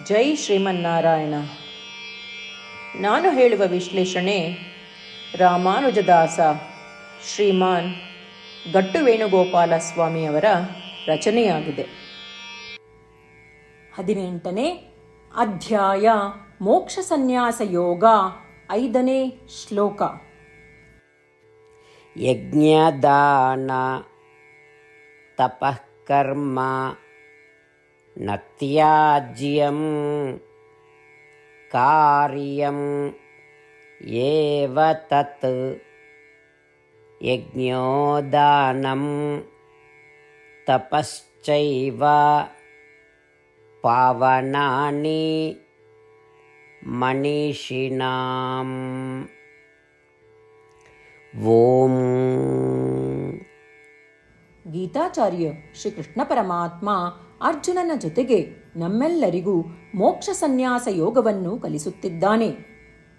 ಜೈ ಶ್ರೀಮನ್ನಾರಾಯಣ. ನಾನು ಹೇಳುವ ವಿಶ್ಲೇಷಣೆ ರಾಮಾನುಜದಾಸ ಶ್ರೀಮಾನ್ ಗಟ್ಟು ವೇಣುಗೋಪಾಲ ಸ್ವಾಮಿಯವರ ರಚನೆಯಾಗಿದೆ. 18ನೇ ಅಧ್ಯಾಯ ಮೋಕ್ಷ ಸನ್ಯಾಸ ಯೋಗ, 5ನೇ ಶ್ಲೋಕ. ಯಜ್ಞದಾನ ತಪಃ ಕರ್ಮ ನ ತ್ಯಾಜ್ಯಂ ಕಾರ್ಯಂ ಏವ ತತ್ ಯಜ್ಞೋದಾನಂ ತಪಶ್ಚೈವ ಪಾವನಾನಿ ಮನೀಷಿಣಾಂ. ಓಂ. ಗೀತಾಚಾರ್ಯ ಶ್ರೀಕೃಷ್ಣ ಪರಮಾತ್ಮ ಅರ್ಜುನನ ಜೊತೆಗೆ ನಮ್ಮೆಲ್ಲರಿಗೂ ಮೋಕ್ಷ ಸನ್ಯಾಸ ಯೋಗವನ್ನು ಕಲಿಸುತ್ತಿದ್ದಾನೆ.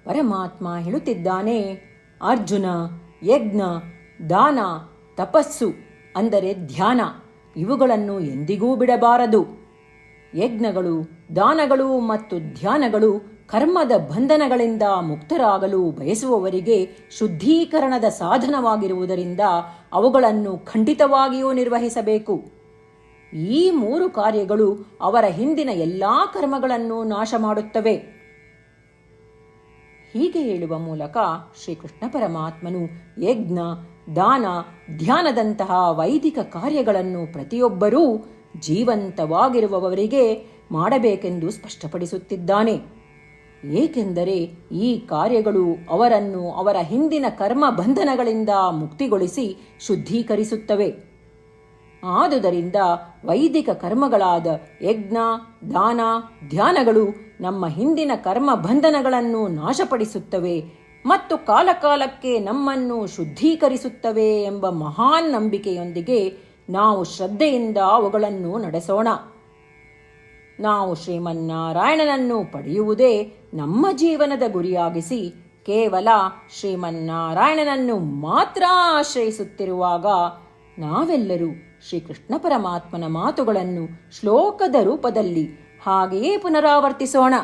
ಪರಮಾತ್ಮ ಹೇಳುತ್ತಿದ್ದಾನೆ, ಅರ್ಜುನ, ಯಜ್ಞ, ದಾನ, ತಪಸ್ಸು ಅಂದರೆ ಧ್ಯಾನ, ಇವುಗಳನ್ನು ಎಂದಿಗೂ ಬಿಡಬಾರದು. ಯಜ್ಞಗಳು, ದಾನಗಳು ಮತ್ತು ಧ್ಯಾನಗಳು ಕರ್ಮದ ಬಂಧನಗಳಿಂದ ಮುಕ್ತರಾಗಲು ಬಯಸುವವರಿಗೆ ಶುದ್ಧೀಕರಣದ ಸಾಧನವಾಗಿರುವುದರಿಂದ ಅವುಗಳನ್ನು ಖಂಡಿತವಾಗಿಯೂ ನಿರ್ವಹಿಸಬೇಕು. ಈ 3 ಕಾರ್ಯಗಳು ಅವರ ಹಿಂದಿನ ಎಲ್ಲಾ ಕರ್ಮಗಳನ್ನು ನಾಶ ಮಾಡುತ್ತವೆ. ಹೀಗೆ ಹೇಳುವ ಮೂಲಕ ಶ್ರೀಕೃಷ್ಣ ಪರಮಾತ್ಮನು ಯಜ್ಞ, ದಾನ, ಧ್ಯಾನದಂತಹ ವೈದಿಕ ಕಾರ್ಯಗಳನ್ನು ಪ್ರತಿಯೊಬ್ಬರೂ ಜೀವಂತವಾಗಿರುವವರಿಗೆ ಮಾಡಬೇಕೆಂದು ಸ್ಪಷ್ಟಪಡಿಸುತ್ತಿದ್ದಾನೆ. ಏಕೆಂದರೆ ಈ ಕಾರ್ಯಗಳು ಅವರನ್ನು ಅವರ ಹಿಂದಿನ ಕರ್ಮ ಬಂಧನಗಳಿಂದ ಮುಕ್ತಿಗೊಳಿಸಿ ಶುದ್ಧೀಕರಿಸುತ್ತವೆ. ಆದುದರಿಂದ ವೈದಿಕ ಕರ್ಮಗಳಾದ ಯಜ್ಞ, ದಾನ, ಧ್ಯಾನಗಳು ನಮ್ಮ ಹಿಂದಿನ ಕರ್ಮ ಬಂಧನಗಳನ್ನು ನಾಶಪಡಿಸುತ್ತವೆ ಮತ್ತು ಕಾಲಕಾಲಕ್ಕೆ ನಮ್ಮನ್ನು ಶುದ್ಧೀಕರಿಸುತ್ತವೆ ಎಂಬ ಮಹಾನ್ ನಂಬಿಕೆಯೊಂದಿಗೆ ನಾವು ಶ್ರದ್ಧೆಯಿಂದ ಅವುಗಳನ್ನು ನಡೆಸೋಣ. ನಾವು ಶ್ರೀಮನ್ನಾರಾಯಣನನ್ನು ಪಡೆಯುವುದೇ ನಮ್ಮ ಜೀವನದ ಗುರಿಯಾಗಿಸಿ ಕೇವಲ ಶ್ರೀಮನ್ನಾರಾಯಣನನ್ನು ಮಾತ್ರ ಆಶ್ರಯಿಸುತ್ತಿರುವಾಗ ನಾವೆಲ್ಲರೂ ಶ್ರೀಕೃಷ್ಣ ಪರಮಾತ್ಮನ ಮಾತುಗಳನ್ನು ಶ್ಲೋಕದ ರೂಪದಲ್ಲಿ ಹಾಗೆಯೇ ಪುನರಾವರ್ತಿಸೋಣ.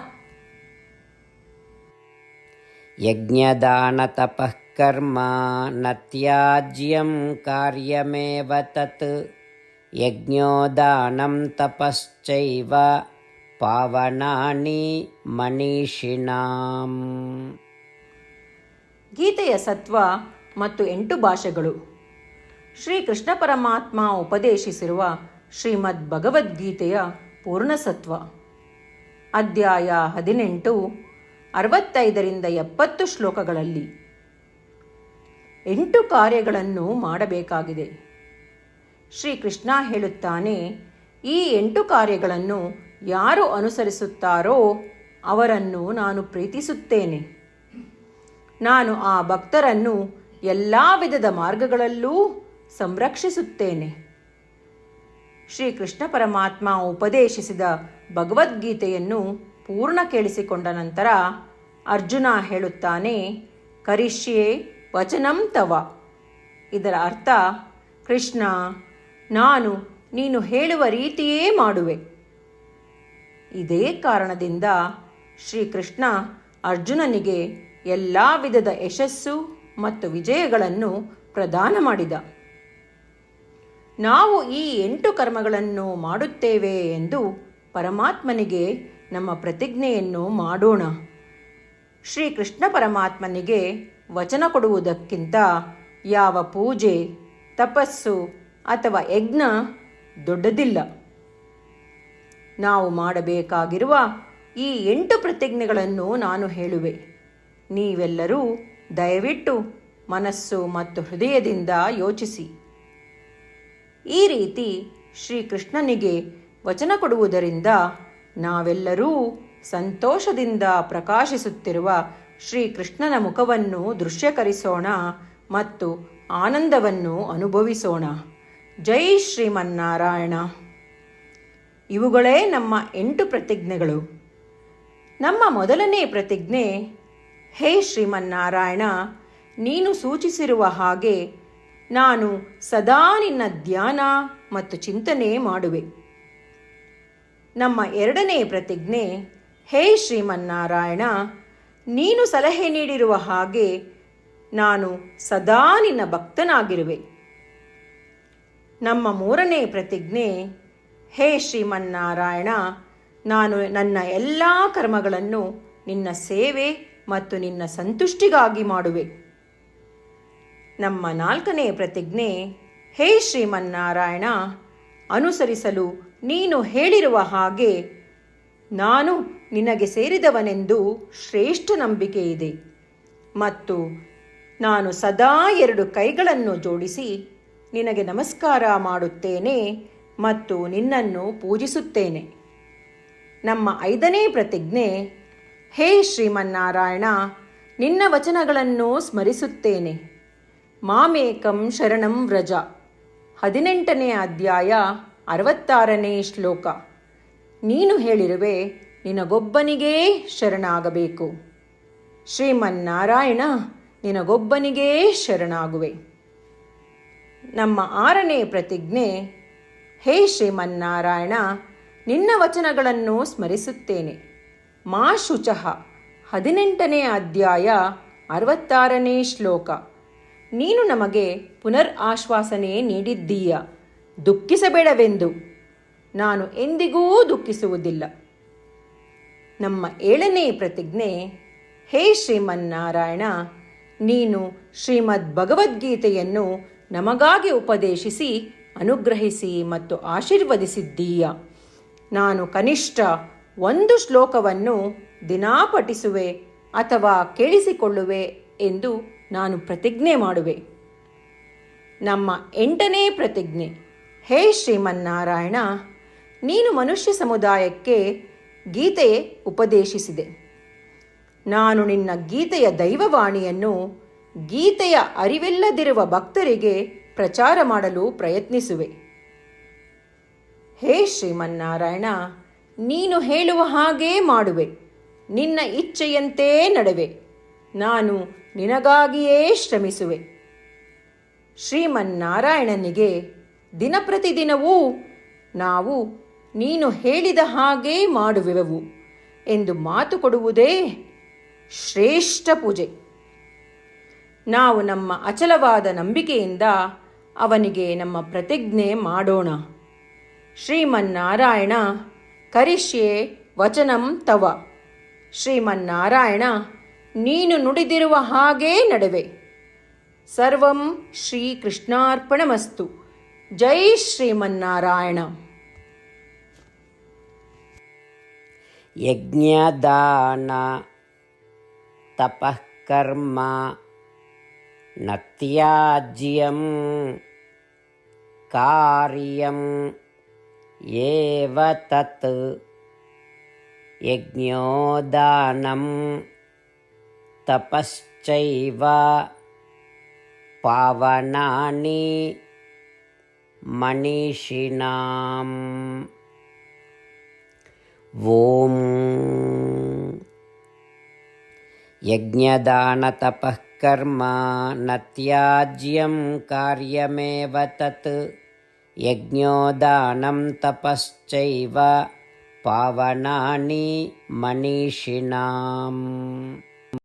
ಯಜ್ಞದಾನ ತಪಃ ಕರ್ಮ ನ ತ್ಯಾಜ್ಯಂ ಕಾರ್ಯಮೇವ ತತ್ ಯಜ್ಞೋದಾನಂ ತಪಶ್ಚೈವ ಪಾವನಾನಿ ಮನೀಷಿಣಾಂ. ಗೀತೆಯ ಸತ್ವ ಮತ್ತು 8 ಭಾಷೆಗಳು. ಶ್ರೀಕೃಷ್ಣ ಪರಮಾತ್ಮ ಉಪದೇಶಿಸಿರುವ ಶ್ರೀಮದ್ ಭಗವದ್ಗೀತೆಯ ಪೂರ್ಣಸತ್ವ. ಅಧ್ಯಾಯ 18, 65ರಿಂದ 70 ಶ್ಲೋಕಗಳಲ್ಲಿ 8 ಕಾರ್ಯಗಳನ್ನು ಮಾಡಬೇಕಾಗಿದೆ. ಶ್ರೀಕೃಷ್ಣ ಹೇಳುತ್ತಾನೆ, ಈ 8 ಕಾರ್ಯಗಳನ್ನು ಯಾರು ಅನುಸರಿಸುತ್ತಾರೋ ಅವರನ್ನು ನಾನು ಪ್ರೀತಿಸುತ್ತೇನೆ. ನಾನು ಆ ಭಕ್ತರನ್ನು ಎಲ್ಲ ವಿಧದ ಮಾರ್ಗಗಳಲ್ಲೂ ಸಂರಕ್ಷಿಸುತ್ತೇನೆ. ಶ್ರೀಕೃಷ್ಣ ಪರಮಾತ್ಮ ಉಪದೇಶಿಸಿದ ಭಗವದ್ಗೀತೆಯನ್ನು ಪೂರ್ಣ ಕೇಳಿಸಿಕೊಂಡ ನಂತರ ಅರ್ಜುನ ಹೇಳುತ್ತಾನೆ, ಕರಿಷ್ಯೆ ವಚನಂ ತವ. ಇದರ ಅರ್ಥ, ಕೃಷ್ಣ, ನಾನು ನೀನು ಹೇಳುವ ರೀತಿಯೇ ಮಾಡುವೆ. ಇದೇ ಕಾರಣದಿಂದ ಶ್ರೀಕೃಷ್ಣ ಅರ್ಜುನನಿಗೆ ಎಲ್ಲ ವಿಧದ ಯಶಸ್ಸು ಮತ್ತು ವಿಜಯಗಳನ್ನು ಪ್ರದಾನ ಮಾಡಿದ. ನಾವು ಈ 8 ಕರ್ಮಗಳನ್ನು ಮಾಡುತ್ತೇವೆ ಎಂದು ಪರಮಾತ್ಮನಿಗೆ ನಮ್ಮ ಪ್ರತಿಜ್ಞೆಯನ್ನು ಮಾಡೋಣ. ಶ್ರೀಕೃಷ್ಣ ಪರಮಾತ್ಮನಿಗೆ ವಚನ ಕೊಡುವುದಕ್ಕಿಂತ ಯಾವ ಪೂಜೆ, ತಪಸ್ಸು ಅಥವಾ ಯಜ್ಞ ದೊಡ್ಡದಿಲ್ಲ. ನಾವು ಮಾಡಬೇಕಾಗಿರುವ ಈ 8 ಪ್ರತಿಜ್ಞೆಗಳನ್ನು ನಾನು ಹೇಳುವೆ. ನೀವೆಲ್ಲರೂ ದಯವಿಟ್ಟು ಮನಸ್ಸು ಮತ್ತು ಹೃದಯದಿಂದ ಯೋಚಿಸಿ. ಈ ರೀತಿ ಶ್ರೀಕೃಷ್ಣನಿಗೆ ವಚನ ಕೊಡುವುದರಿಂದ ನಾವೆಲ್ಲರೂ ಸಂತೋಷದಿಂದ ಪ್ರಕಾಶಿಸುತ್ತಿರುವ ಶ್ರೀಕೃಷ್ಣನ ಮುಖವನ್ನು ದೃಶ್ಯಕರಿಸೋಣ ಮತ್ತು ಆನಂದವನ್ನು ಅನುಭವಿಸೋಣ. ಜೈ ಶ್ರೀಮನ್ನಾರಾಯಣ. ಇವುಗಳೇ ನಮ್ಮ 8 ಪ್ರತಿಜ್ಞೆಗಳು. ನಮ್ಮ ಮೊದಲನೇ ಪ್ರತಿಜ್ಞೆ, ಹೇ ಶ್ರೀಮನ್ನಾರಾಯಣ, ನೀನು ಸೂಚಿಸಿರುವ ಹಾಗೆ ನಾನು ಸದಾ ನಿನ್ನ ಧ್ಯಾನ ಮತ್ತು ಚಿಂತನೆ ಮಾಡುವೆ. ನಮ್ಮ ಎರಡನೇ ಪ್ರತಿಜ್ಞೆ, ಹೇ ಶ್ರೀಮನ್ನಾರಾಯಣ, ನೀನು ಸಲಹೆ ನೀಡಿರುವ ಹಾಗೆ ನಾನು ಸದಾ ನಿನ್ನ ಭಕ್ತನಾಗಿರುವೆ. ನಮ್ಮ ಮೂರನೇ ಪ್ರತಿಜ್ಞೆ, ಹೇ ಶ್ರೀಮನ್ನಾರಾಯಣ, ನಾನು ನನ್ನ ಎಲ್ಲ ಕರ್ಮಗಳನ್ನು ನಿನ್ನ ಸೇವೆ ಮತ್ತು ನಿನ್ನ ಸಂತುಷ್ಟಿಗಾಗಿ ಮಾಡುವೆ. ನಮ್ಮ ನಾಲ್ಕನೇ ಪ್ರತಿಜ್ಞೆ, ಹೇ ಶ್ರೀಮನ್ನಾರಾಯಣ, ಅನುಸರಿಸಲು ನೀನು ಹೇಳಿರುವ ಹಾಗೆ ನಾನು ನಿನಗೆ ಸೇರಿದವನೆಂದು ಶ್ರೇಷ್ಠ ನಂಬಿಕೆ ಇದೆ ಮತ್ತು ನಾನು ಸದಾ 2 ಕೈಗಳನ್ನು ಜೋಡಿಸಿ ನಿನಗೆ ನಮಸ್ಕಾರ ಮಾಡುತ್ತೇನೆ ಮತ್ತು ನಿನ್ನನ್ನು ಪೂಜಿಸುತ್ತೇನೆ. ನಮ್ಮ 5ನೇ ಪ್ರತಿಜ್ಞೆ, ಹೇ ಶ್ರೀಮನ್ನಾರಾಯಣ, ನಿನ್ನ ವಚನಗಳನ್ನು ಸ್ಮರಿಸುತ್ತೇನೆ. ಮಾಮೇಕಂ ಶರಣಂ ವ್ರಜ, 18ನೇ ಅಧ್ಯಾಯ 66ನೇ ಶ್ಲೋಕ. ನೀನು ಹೇಳಿರುವೆ, ನಿನಗೊಬ್ಬನಿಗೇ ಶರಣಾಗಬೇಕು. ಶ್ರೀಮನ್ನಾರಾಯಣ, ನಿನಗೊಬ್ಬನಿಗೇ ಶರಣಾಗುವೆ. ನಮ್ಮ 6ನೇ ಪ್ರತಿಜ್ಞೆ, ಹೇ ಶ್ರೀಮನ್ನಾರಾಯಣ, ನಿನ್ನ ವಚನಗಳನ್ನು ಸ್ಮರಿಸುತ್ತೇನೆ. ಮಾ ಶುಚಃ, 18ನೇ ಅಧ್ಯಾಯ 66ನೇ ಶ್ಲೋಕ. ನೀನು ನಮಗೆ ಪುನರ್ ಆಶ್ವಾಸನೆ ನೀಡಿದ್ದೀಯ, ದುಃಖಿಸಬೇಡವೆಂದು. ನಾನು ಎಂದಿಗೂ ದುಃಖಿಸುವುದಿಲ್ಲ. ನಮ್ಮ 7ನೇ ಪ್ರತಿಜ್ಞೆ, ಹೇ ಶ್ರೀಮನ್ನಾರಾಯಣ, ನೀನು ಶ್ರೀಮದ್ ಭಗವದ್ಗೀತೆಯನ್ನು ನಮಗಾಗಿ ಉಪದೇಶಿಸಿ ಅನುಗ್ರಹಿಸಿ ಮತ್ತು ಆಶೀರ್ವದಿಸಿದ್ದೀಯ. ನಾನು ಕನಿಷ್ಠ 1 ಶ್ಲೋಕವನ್ನು ದಿನಾ ಪಠಿಸುವೆ ಅಥವಾ ಕೇಳಿಸಿಕೊಳ್ಳುವೆ ಎಂದು ನಾನು ಪ್ರತಿಜ್ಞೆ ಮಾಡುವೆ. ನಮ್ಮ 8ನೇ ಪ್ರತಿಜ್ಞೆ, ಹೇ ಶ್ರೀಮನ್ನಾರಾಯಣ, ನೀನು ಮನುಷ್ಯ ಸಮುದಾಯಕ್ಕೆ ಗೀತೆ ಉಪದೇಶಿಸಿದೆ. ನಾನು ನಿನ್ನ ಗೀತೆಯ ದೈವವಾಣಿಯನ್ನು ಗೀತೆಯ ಅರಿವಿಲ್ಲದಿರುವ ಭಕ್ತರಿಗೆ ಪ್ರಚಾರ ಮಾಡಲು ಪ್ರಯತ್ನಿಸುವೆ. ಹೇ ಶ್ರೀಮನ್ನಾರಾಯಣ, ನೀನು ಹೇಳುವ ಹಾಗೇ ಮಾಡುವೆ. ನಿನ್ನ ಇಚ್ಛೆಯಂತೆ ನಡೆವೆ. ನಾನು ನಿನಗಾಗಿಯೇ ಶ್ರಮಿಸುವೆ. ಶ್ರೀಮನ್ನಾರಾಯಣನಿಗೆ ದಿನಪ್ರತಿದಿನವೂ ನಾವು ನೀನು ಹೇಳಿದ ಹಾಗೇ ಮಾಡುವೆವು ಎಂದು ಮಾತು ಕೊಡುವುದೇ ಶ್ರೇಷ್ಠ ಪೂಜೆ. ನಾವು ನಮ್ಮ ಅಚಲವಾದ ನಂಬಿಕೆಯಿಂದ ಅವನಿಗೆ ನಮ್ಮ ಪ್ರತಿಜ್ಞೆ ಮಾಡೋಣ. ಶ್ರೀಮನ್ನಾರಾಯಣ, ಕರಿಷ್ಯೆ ವಚನಂ ತವ. ಶ್ರೀಮನ್ನಾರಾಯಣ, ನೀನು ನುಡಿದಿರುವ ಹಾಗೇ ನಡೆವೆ. ಸರ್ವಂ ಶ್ರೀಕೃಷ್ಣಾರ್ಪಣಮಸ್ತು. ಜೈ ಶ್ರೀಮನ್ನಾರಾಯಣ. ಯಜ್ಞದಾನ ತಪಃ ಕರ್ಮ ನ ತ್ಯಾಜ್ಯಂ ಕಾರ್ಯಂ ಏವ ತತ್ ಯಜ್ಞೋದಾನಂ ತಪಶ್ಚೈವ ಪಾವನಾನಿ ಮನೀಷಿಣಾಂ. ಓಂ ಯಜ್ಞದಾನ ತಪಃ ಕರ್ಮ ನ ತ್ಯಾಜ್ಯಂ ಕಾರ್ಯಮೇವ ತತ್ ಯಜ್ಞೋದಾನಂ ತಪಶ್ಚೈವ ಪಾವನಾನಿ ಮನೀಷಿಣಾಂ.